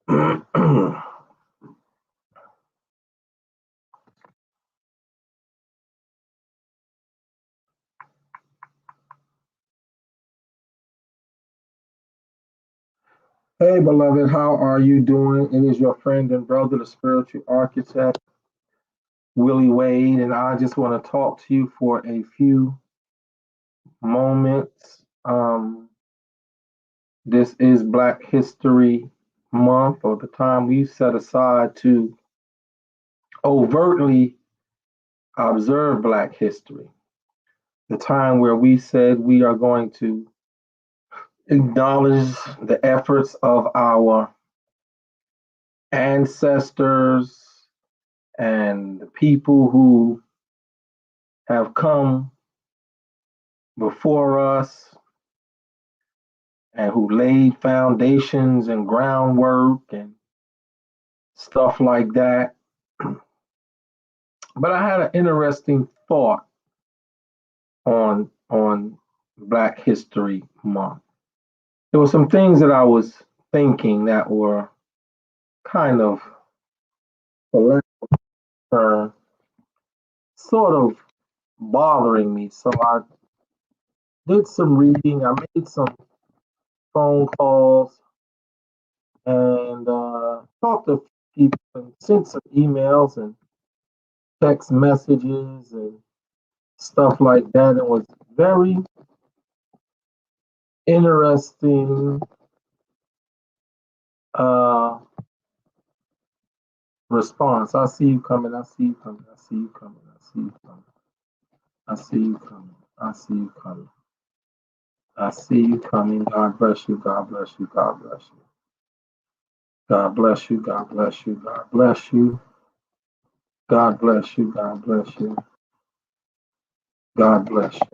Hey, beloved, how are you doing? It is your friend and brother, the spiritual architect, Willie Wade, and I just want to talk to you for a few moments. This is Black History Month, or the time we set aside to overtly observe Black history. The time where we said we are going to acknowledge the efforts of our ancestors and the people who have come before us and who laid foundations and groundwork and stuff like that. But I had an interesting thought on Black History Month. There were some things that I was thinking that were kind of, for lack of a term, sort of bothering me. So I did some reading. I made some phone calls and talked to people and sent some emails and text messages and stuff like that. It was very interesting uh, response. I see you coming. I see you coming. I see you coming. I see you coming. I see you coming. I see you coming. I see you coming. God bless you. God bless you. God bless you. God bless you. God bless you. God bless you. God bless you. God bless you. God bless you.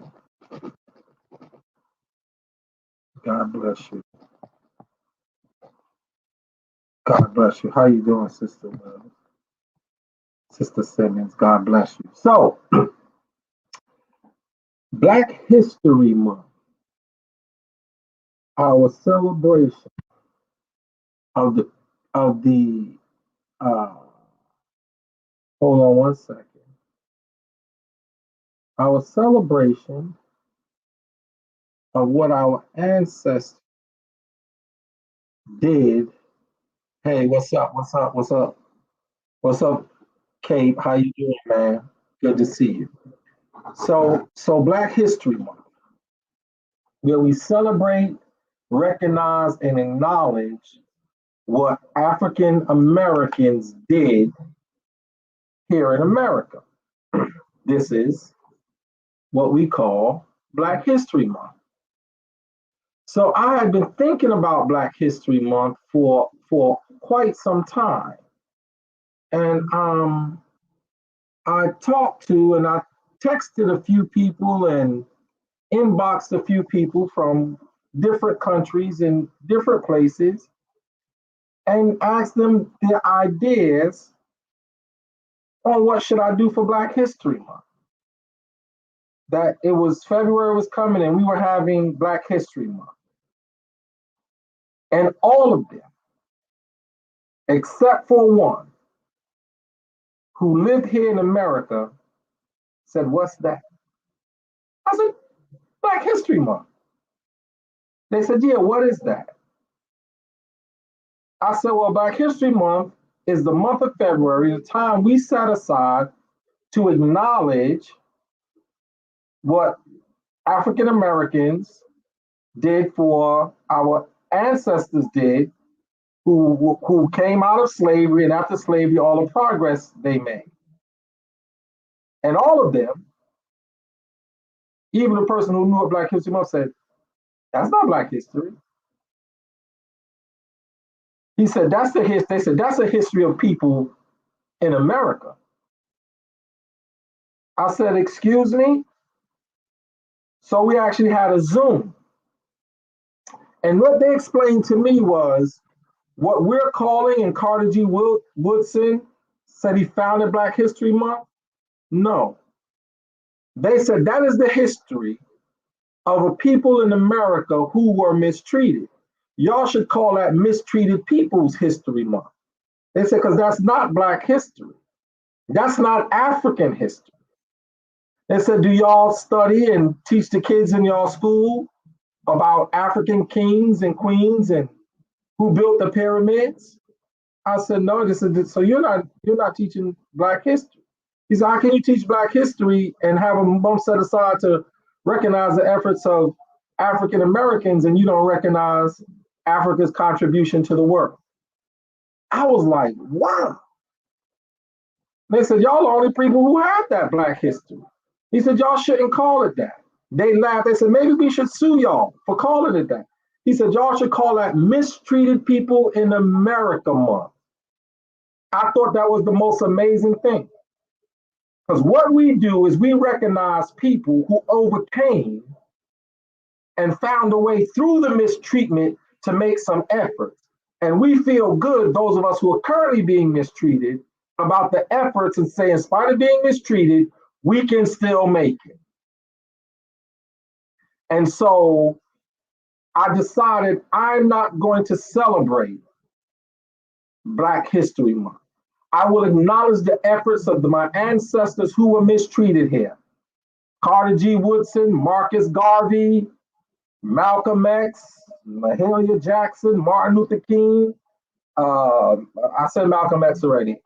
God bless you. God bless you. How you doing, Sister Sister Simmons? God bless you. So, Black History Month, our celebration of the uh, hold on one second. Our celebration of what our ancestors did. Hey, what's up? What's up? What's up? What's up, Kate? How you doing, man? Good to see you. So Black History Month, where we celebrate, recognize, and acknowledge what African Americans did here in America. This is what we call Black History Month. So I had been thinking about Black History Month for quite some time, and I talked to and I texted a few people and inboxed a few people from different countries and different places, and asked them their ideas on what should I do for Black History Month. That it was February was coming and we were having Black History Month, and all of them, except for one, who lived here in America, said, "What's that?" I said, "Black History Month." They said, "Yeah, what is that?" I said, "Well, Black History Month is the month of February, the time we set aside to acknowledge what African Americans did for our ancestors did, who came out of slavery, and after slavery, all the progress they made." And all of them, even the person who knew what Black History Month said, "That's not Black history." He said, "That's the history." They said, "That's a history of people in America." I said, "Excuse me?" So we actually had a Zoom. And what they explained to me was what we're calling, and Carter G. Woodson said he founded Black History Month. No. They said that is the history of a people in America who were mistreated. y'all should call that Mistreated People's History Month. They said, because that's not Black history. That's not African history. They said, do y'all study and teach the kids in y'all school about African kings and queens and who built the pyramids? I said, no. They said, so you're not teaching Black history. He said, how can you teach Black history and have a month set aside to recognize the efforts of African Americans and you don't recognize Africa's contribution to the world? I was like, wow. They said, y'all are the only people who have that Black history. He said, y'all shouldn't call it that. They laughed. They said, maybe we should sue y'all for calling it that. He said, y'all should call that Mistreated People in America Month. I thought that was the most amazing thing. Because what we do is we recognize people who overcame and found a way through the mistreatment to make some efforts. And we feel good, those of us who are currently being mistreated, about the efforts and say, in spite of being mistreated, we can still make it. And so I decided I'm not going to celebrate Black History Month. I will acknowledge the efforts of my ancestors who were mistreated here. Carter G. Woodson, Marcus Garvey, Malcolm X, Mahalia Jackson, Martin Luther King. I said Malcolm X already.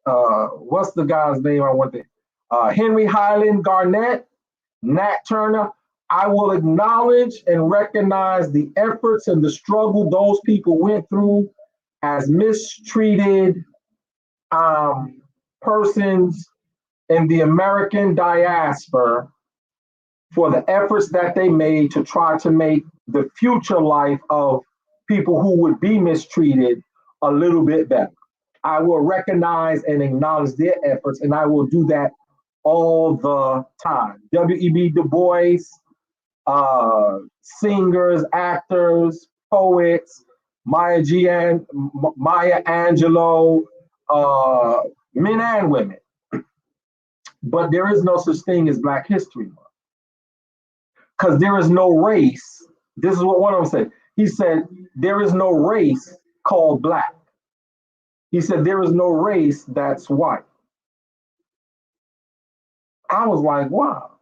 What's the guy's name I want to? Henry Highland Garnett, Nat Turner. I will acknowledge and recognize the efforts and the struggle those people went through as mistreated persons in the American diaspora for the efforts that they made to try to make the future life of people who would be mistreated a little bit better. I will recognize and acknowledge their efforts, and I will do that all the time. W.E.B. Du Bois, singers, actors, poets, Maya Angelou, men and women. But there is no such thing as Black History Month. Because there is no race. This is what one of them said. He said, there is no race called Black. He said, there is no race that's white. I was like, wow.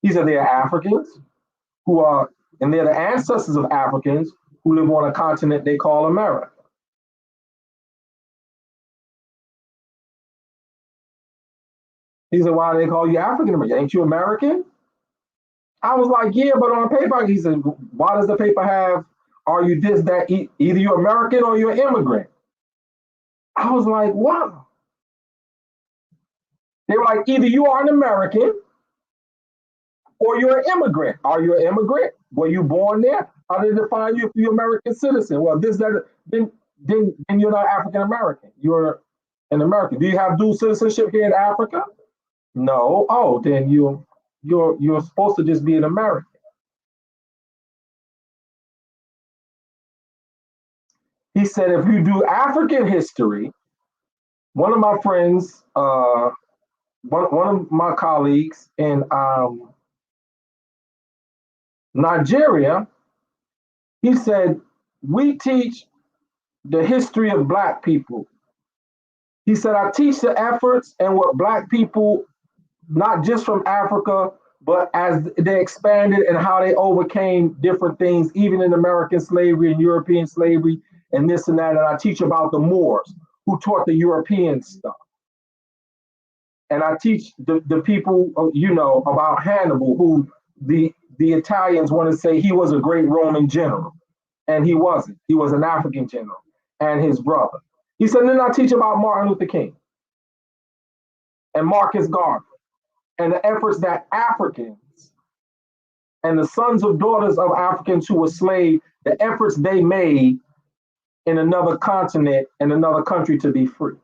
He said, they are Africans who are, and they're the ancestors of Africans who live on a continent they call America. He said, why do they call you African American? Ain't you American? I was like, yeah, but on paper, he said, why does the paper have, are you this, that, either you're American or you're an immigrant? I was like, wow. They were like, either you are an American or you're an immigrant. Are you an immigrant? Were you born there? How did they define you if you're an American citizen? Well, this, that, then you're not African American. You're an American. Do you have dual citizenship here in Africa? No. Oh, then you're supposed to just be an American. He said, if you do African history, one of my friends, one of my colleagues in Nigeria, he said, we teach the history of Black people. He said, I teach the efforts and what Black people, not just from Africa, but as they expanded and how they overcame different things, even in American slavery and European slavery and this and that. And I teach about the Moors who taught the Europeans stuff. And I teach the people, about Hannibal, who the Italians want to say he was a great Roman general. And he wasn't. He was an African general and his brother. He said, then I teach about Martin Luther King and Marcus Garvey and the efforts that Africans and the sons of daughters of Africans who were slaves, the efforts they made in another continent and another country to be free.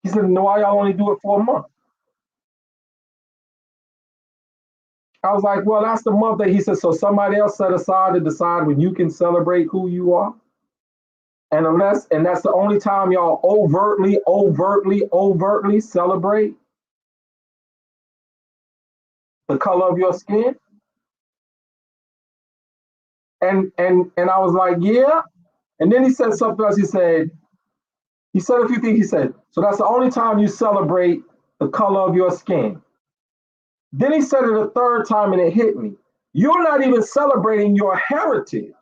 He said, no, why y'all only do it for a month? I was like, well, that's the month that he said, so somebody else set aside to decide when you can celebrate who you are. And that's the only time y'all overtly celebrate. the color of your skin? And I was like, yeah. And then he said something else. He said a few things. He said, so that's the only time you celebrate the color of your skin. Then he said it a third time and it hit me. You're not even celebrating your heritage.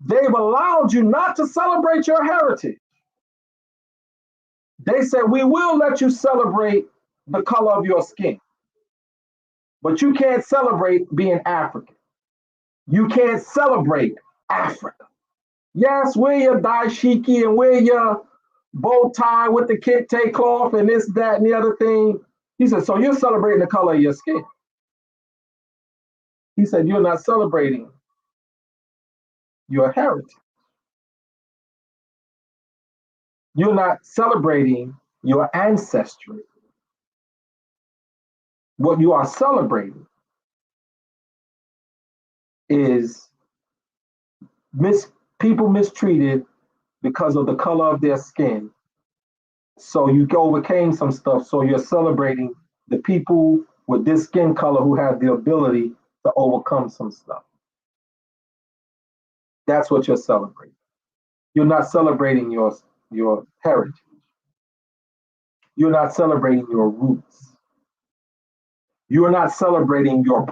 They've allowed you not to celebrate your heritage. They said, we will let you celebrate the color of your skin, but you can't celebrate being African. You can't celebrate Africa. Yes, wear your dashiki and wear your bow tie with the kente cloth and this, that, and the other thing. He said, so you're celebrating the color of your skin. He said, you're not celebrating your heritage. You're not celebrating your ancestry. What you are celebrating is people mistreated because of the color of their skin. So you overcame some stuff. So you're celebrating the people with this skin color who have the ability to overcome some stuff. That's what you're celebrating. You're not celebrating your heritage. You're not celebrating your roots. You're not celebrating the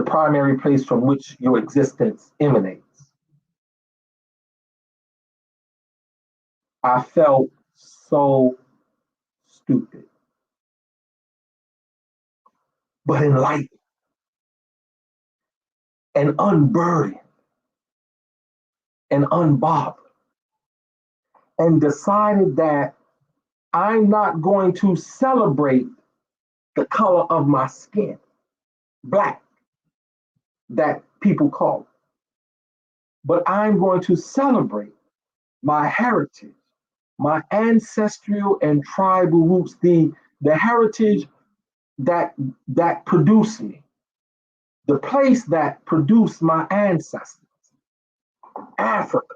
primary place from which your existence emanates. I felt so stupid, but enlightened and unburdened and unbothered, and decided that I'm not going to celebrate the color of my skin, black, that people call it, but I'm going to celebrate my heritage, my ancestral and tribal roots, the heritage that produced me, the place that produced my ancestors, Africa,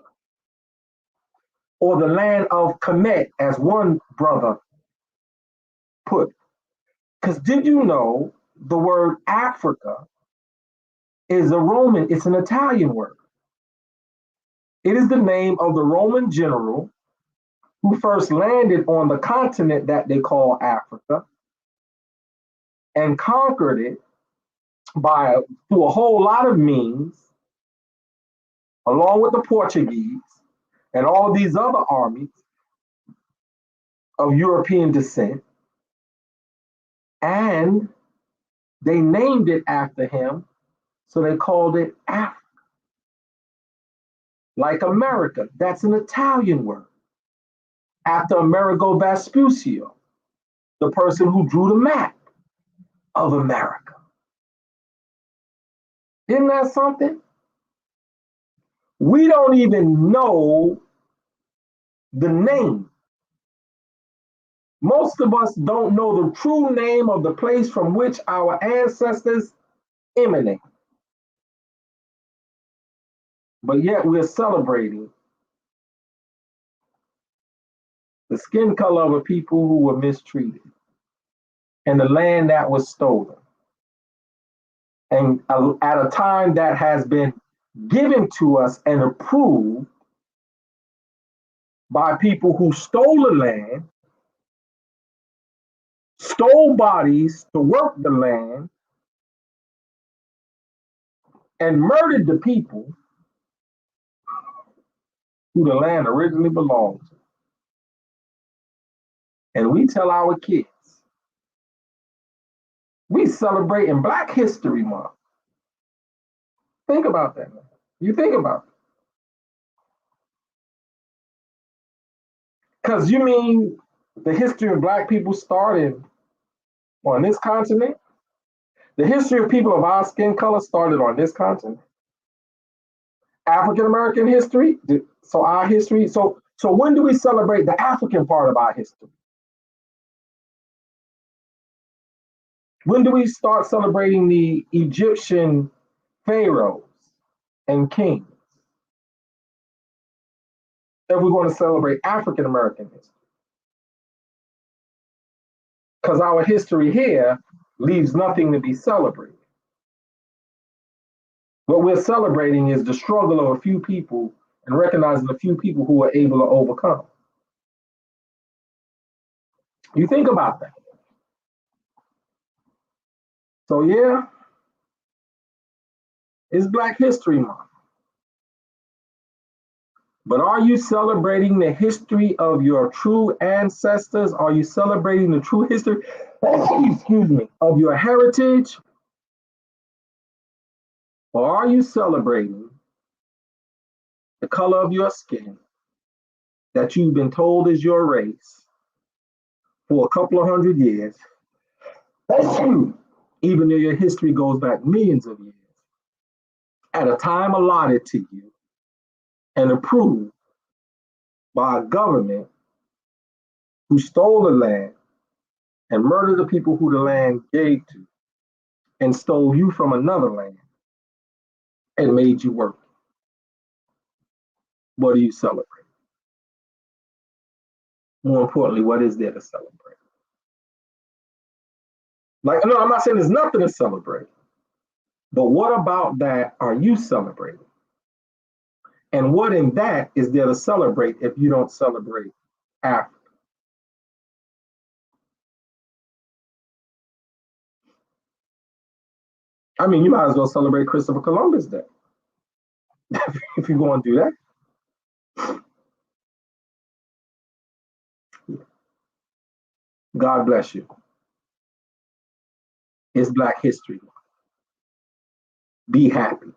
or the land of Kemet, as one brother put. Because did you know the word Africa is it's an Italian word. It is the name of the Roman general who first landed on the continent that they call Africa and conquered it through a whole lot of means, along with the Portuguese and all these other armies of European descent. And they named it after him, so they called it Africa. Like America, that's an Italian word. After Amerigo Vespuccio, the person who drew the map of America. Isn't that something? We don't even know the name. Most of us don't know the true name of the place from which our ancestors emanate. But yet we're celebrating the skin color of a people who were mistreated and the land that was stolen. And at a time that has been given to us and approved by people who stole the land, stole bodies to work the land, and murdered the people who the land originally belonged to. And we tell our kids, we celebrating Black History Month. Think about that, man. You think about it. Because you mean the history of Black people started on this continent? The history of people of our skin color started on this continent? African American history? So our history, so when do we celebrate the African part of our history? When do we start celebrating the Egyptian pharaohs and kings? If we're going to celebrate African American history. Because our history here leaves nothing to be celebrated. What we're celebrating is the struggle of a few people and recognizing a few people who are able to overcome. You think about that. So, yeah, it's Black History Month. But are you celebrating the history of your true ancestors? Are you celebrating the true history, excuse me, of your heritage? Or are you celebrating the color of your skin that you've been told is your race for a couple of hundred years, even though your history goes back millions of years, at a time allotted to you and approved by a government who stole the land and murdered the people who the land gave to and stole you from another land and made you work? What do you celebrate? More importantly, what is there to celebrate? Like, no, I'm not saying there's nothing to celebrate, but what about that are you celebrating? And what in that is there to celebrate if you don't celebrate Africa? I mean, you might as well celebrate Christopher Columbus Day if you're going to do that. God bless you. It's Black History Month. Be happy.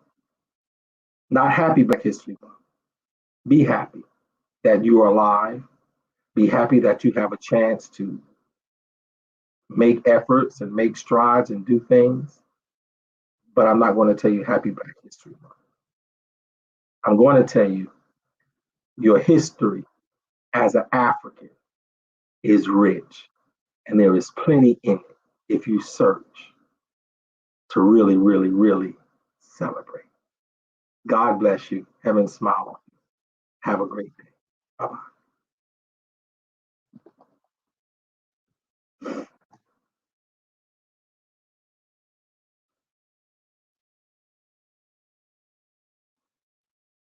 Not happy Black History Month. Be happy that you are alive. Be happy that you have a chance to make efforts and make strides and do things. But I'm not going to tell you Happy Black History Month. I'm going to tell you your history as an African is rich, and there is plenty in it if you search to really, really, really celebrate. God bless you. Heaven smile on you. Have a great day. Bye bye.